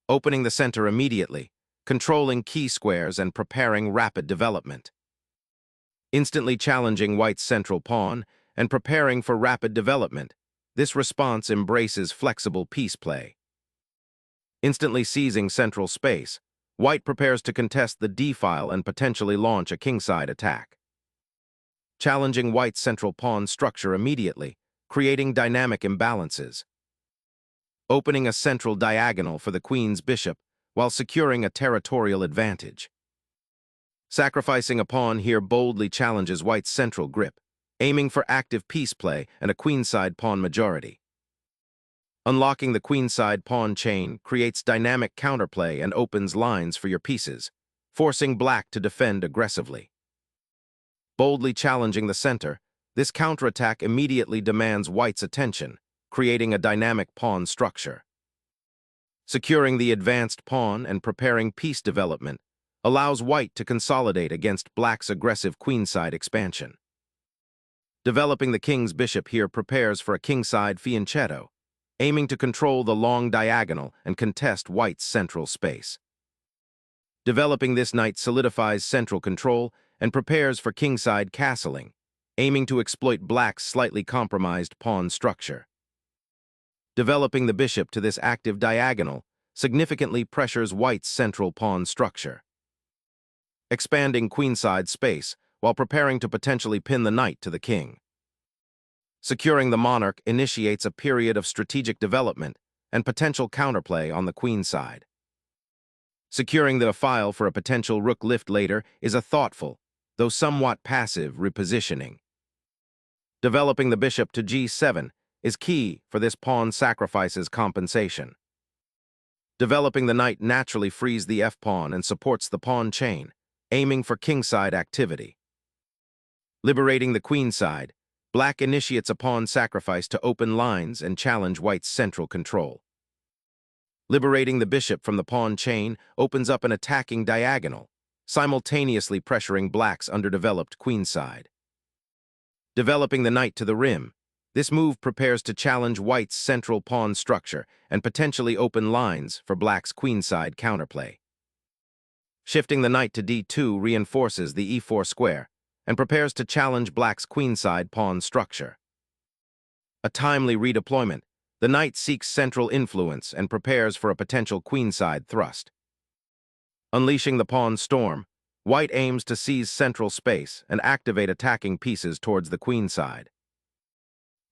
opening the center immediately, controlling key squares and preparing rapid development. Instantly challenging white's central pawn and preparing for rapid development, this response embraces flexible piece play. Instantly seizing central space, white prepares to contest the d-file and potentially launch a kingside attack. Challenging white's central pawn structure immediately, creating dynamic imbalances. Opening a central diagonal for the queen's bishop while securing a territorial advantage. Sacrificing a pawn here boldly challenges white's central grip, aiming for active piece play and a queenside pawn majority. Unlocking the queenside pawn chain creates dynamic counterplay and opens lines for your pieces, forcing black to defend aggressively. Boldly challenging the center, this counterattack immediately demands white's attention, creating a dynamic pawn structure. Securing the advanced pawn and preparing piece development allows white to consolidate against black's aggressive queenside expansion. Developing the king's bishop here prepares for a kingside fianchetto, aiming to control the long diagonal and contest white's central space. Developing this knight solidifies central control and prepares for kingside castling, aiming to exploit black's slightly compromised pawn structure. Developing the bishop to this active diagonal significantly pressures white's central pawn structure. Expanding queenside space while preparing to potentially pin the knight to the king. Securing the monarch initiates a period of strategic development and potential counterplay on the queenside. Securing the file for a potential rook lift later is a thoughtful, though somewhat passive, repositioning. Developing the bishop to g7 is key for this pawn sacrifices compensation. Developing the knight naturally frees the f-pawn and supports the pawn chain, aiming for kingside activity. Liberating the queenside, black initiates a pawn sacrifice to open lines and challenge white's central control. Liberating the bishop from the pawn chain opens up an attacking diagonal, simultaneously pressuring black's underdeveloped queenside. Developing the knight to the rim, this move prepares to challenge white's central pawn structure and potentially open lines for black's queenside counterplay. Shifting the knight to d2 reinforces the e4 square and prepares to challenge black's queenside pawn structure. A timely redeployment, the knight seeks central influence and prepares for a potential queenside thrust. Unleashing the pawn storm, white aims to seize central space and activate attacking pieces towards the queenside.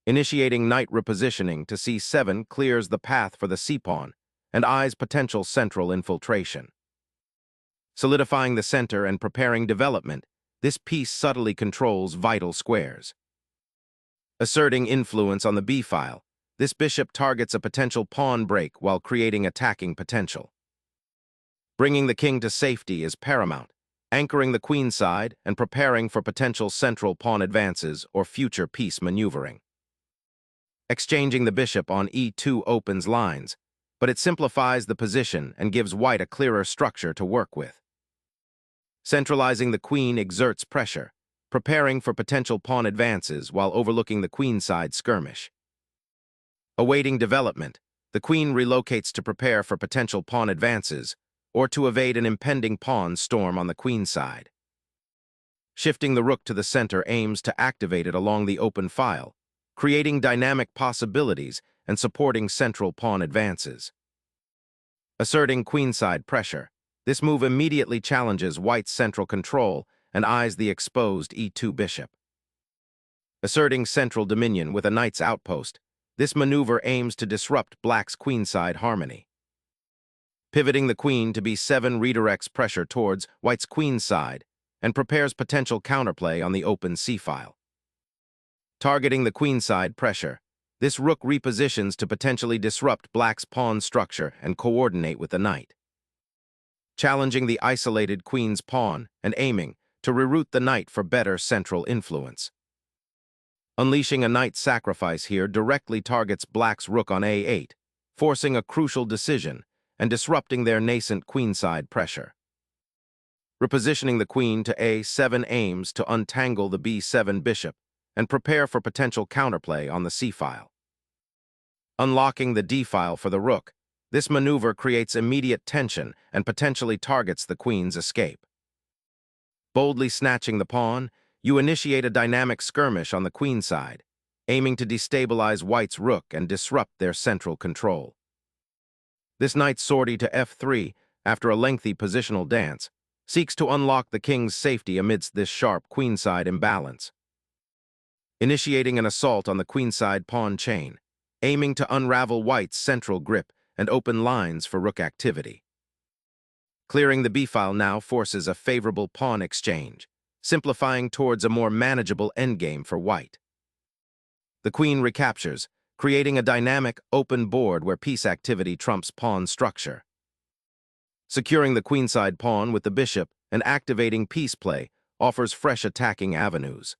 Initiating knight repositioning to c7 clears the path for the c-pawn and eyes potential central infiltration. Solidifying the center and preparing development, this piece subtly controls vital squares. Asserting influence on the b-file, this bishop targets a potential pawn break while creating attacking potential. Bringing the king to safety is paramount, anchoring the queenside and preparing for potential central pawn advances or future piece maneuvering. Exchanging the bishop on e2 opens lines, but it simplifies the position and gives white a clearer structure to work with. Centralizing the queen exerts pressure, preparing for potential pawn advances while overlooking the queenside skirmish. Awaiting development, the queen relocates to prepare for potential pawn advances or to evade an impending pawn storm on the queenside. Shifting the rook to the center aims to activate it along the open file, creating dynamic possibilities and supporting central pawn advances. Asserting queenside pressure, this move immediately challenges white's central control and eyes the exposed e2 bishop. Asserting central dominion with a knight's outpost, this maneuver aims to disrupt black's queenside harmony. Pivoting the queen to b7 redirects pressure towards white's queenside and prepares potential counterplay on the open c-file. Targeting the queenside pressure, this rook repositions to potentially disrupt black's pawn structure and coordinate with the knight. Challenging the isolated queen's pawn and aiming to reroute the knight for better central influence. Unleashing a knight sacrifice here directly targets black's rook on a8, forcing a crucial decision and disrupting their nascent queenside pressure. Repositioning the queen to a7 aims to untangle the b7 bishop and prepare for potential counterplay on the c-file. Unlocking the d-file for the rook, This maneuver creates immediate tension and potentially targets the queen's escape. Boldly snatching the pawn, you initiate a dynamic skirmish on the queenside, aiming to destabilize white's rook and disrupt their central control. This knight's sortie to f3, after a lengthy positional dance, seeks to unlock the king's safety amidst this sharp queenside imbalance. Initiating an assault on the queenside pawn chain, aiming to unravel white's central grip and open lines for rook activity. Clearing the b-file now forces a favorable pawn exchange, simplifying towards a more manageable endgame for white. The queen recaptures, creating a dynamic, open board where piece activity trumps pawn structure. Securing the queenside pawn with the bishop and activating piece play offers fresh attacking avenues.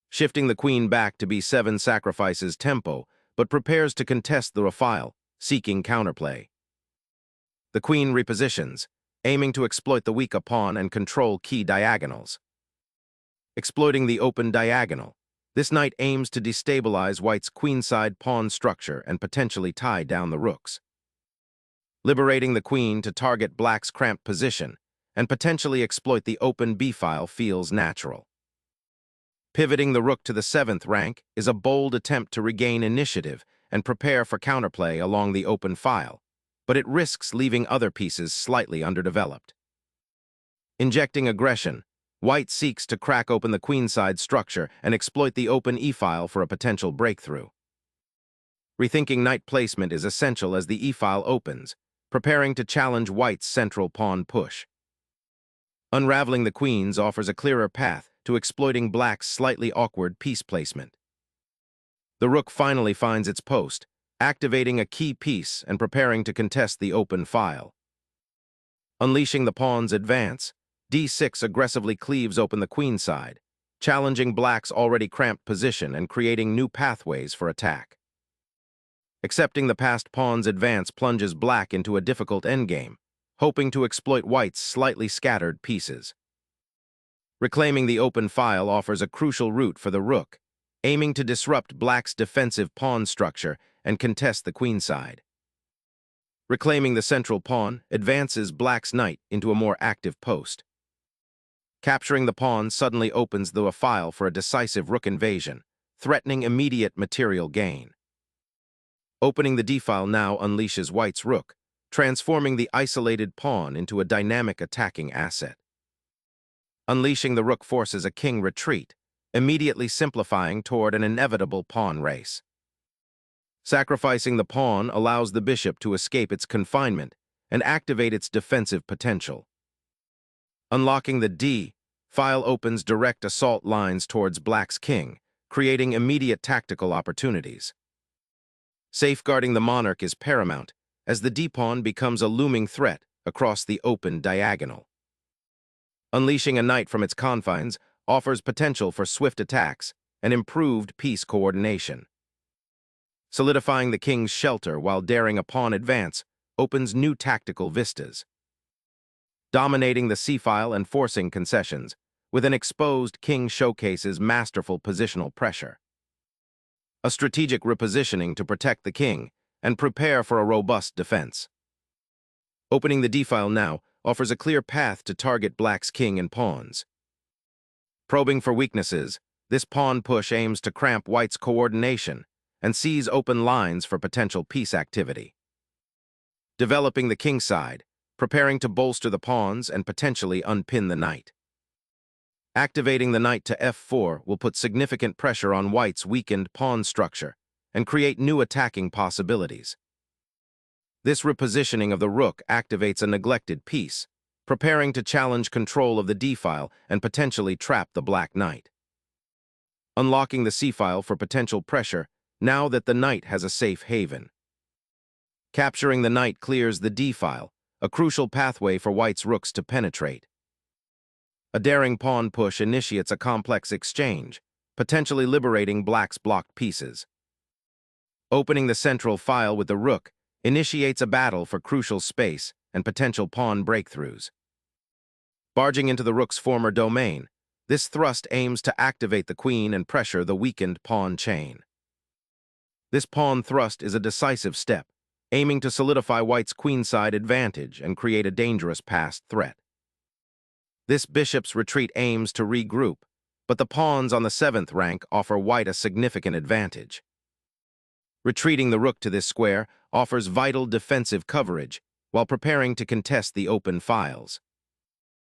Shifting the queen back to b7 sacrifices tempo, but prepares to contest the file, seeking counterplay. The queen repositions, aiming to exploit the weaker pawn and control key diagonals. Exploiting the open diagonal, this knight aims to destabilize white's queenside pawn structure and potentially tie down the rooks. Liberating the queen to target black's cramped position and potentially exploit the open b-file feels natural. Pivoting the rook to the 7th rank is a bold attempt to regain initiative and prepare for counterplay along the open file, but it risks leaving other pieces slightly underdeveloped. Injecting aggression, white seeks to crack open the queenside structure and exploit the open e-file for a potential breakthrough. Rethinking knight placement is essential as the e-file opens, preparing to challenge white's central pawn push. Unraveling the queens offers a clearer path to exploiting black's slightly awkward piece placement. The rook finally finds its post, activating a key piece and preparing to contest the open file. Unleashing the pawn's advance, d6 aggressively cleaves open the queenside, challenging black's already cramped position and creating new pathways for attack. Accepting the passed pawn's advance plunges black into a difficult endgame, hoping to exploit white's slightly scattered pieces. Reclaiming the open file offers a crucial route for the rook, aiming to disrupt black's defensive pawn structure and contest the queenside. Reclaiming the central pawn advances black's knight into a more active post. Capturing the pawn suddenly opens the file for a decisive rook invasion, threatening immediate material gain. Opening the d-file now unleashes white's rook, transforming the isolated pawn into a dynamic attacking asset. Unleashing the rook forces a king retreat, immediately simplifying toward an inevitable pawn race. Sacrificing the pawn allows the bishop to escape its confinement and activate its defensive potential. Unlocking the d-file opens direct assault lines towards black's king, creating immediate tactical opportunities. Safeguarding the monarch is paramount, as the d-pawn becomes a looming threat across the open diagonal. Unleashing a knight from its confines offers potential for swift attacks and improved piece coordination. Solidifying the king's shelter while daring a pawn advance opens new tactical vistas. Dominating the c-file and forcing concessions, with an exposed king showcases masterful positional pressure. A strategic repositioning to protect the king and prepare for a robust defense. Opening the d-file now offers a clear path to target black's king and pawns. Probing for weaknesses, this pawn push aims to cramp white's coordination and sees open lines for potential piece activity. Developing the king side, preparing to bolster the pawns and potentially unpin the knight. Activating the knight to f4 will put significant pressure on white's weakened pawn structure and create new attacking possibilities. This repositioning of the rook activates a neglected piece, preparing to challenge control of the d-file and potentially trap the black knight. Unlocking the c-file for potential pressure now that the knight has a safe haven. Capturing the knight clears the d-file, a crucial pathway for white's rooks to penetrate. A daring pawn push initiates a complex exchange, potentially liberating black's blocked pieces. Opening the central file with the rook initiates a battle for crucial space and potential pawn breakthroughs. Barging into the rook's former domain, this thrust aims to activate the queen and pressure the weakened pawn chain. This pawn thrust is a decisive step, aiming to solidify white's queenside advantage and create a dangerous passed threat. This bishop's retreat aims to regroup, but the pawns on the 7th rank offer white a significant advantage. Retreating the rook to this square offers vital defensive coverage while preparing to contest the open files.